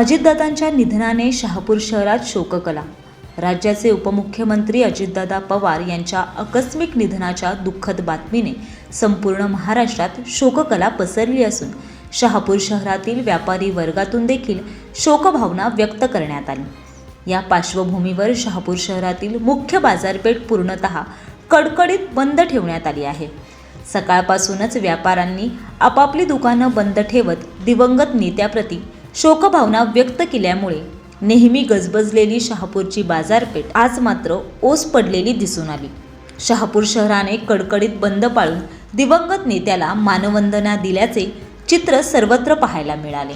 अजितदादांच्या निधनाने शहापूर शहरात शोककला। राज्याचे उपमुख्यमंत्री अजितदादा पवार यांच्या आकस्मिक निधनाच्या दुःखद बातमीने संपूर्ण महाराष्ट्रात शोककला पसरली असून शहापूर शहरातील व्यापारी वर्गातून देखील शोकभावना व्यक्त करण्यात आली। या पार्श्वभूमीवर शहापूर शहरातील मुख्य बाजारपेठ पूर्णतः कडकडीत बंद ठेवण्यात आली आहे। सकाळपासूनच व्यापाऱ्यांनी आपापली दुकानं बंद ठेवत दिवंगत नेत्याप्रती शोकभावना व्यक्त केल्यामुळे नेहमी गजबजलेली शहापूरची बाजारपेठ आज मात्र ओस पडलेली दिसून आली। शहापूर शहराने कडकडीत बंद पाळून दिवंगत नेत्याला मानवंदना दिल्याचे चित्र सर्वत्र पाहायला मिळाले।